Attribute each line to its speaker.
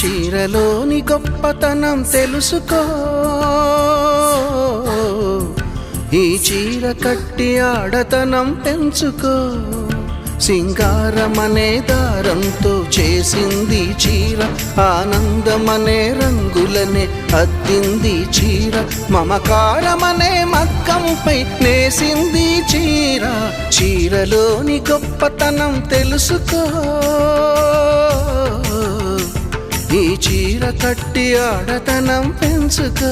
Speaker 1: చీరలోని గొప్పతనం తెలుసుకో, ఈ చీర కట్టి ఆడతనం పెంచుకో. సింగారమనే దారంతో చేసింది చీర, ఆనందమనే రంగులనే అద్దింది చీర, మమకారమనే మగ్గంపై నేసింది చీర. చీరలోని గొప్పతనం తెలుసుకో, ఈ చీర కట్టి ఆడతనం పెంచుకో.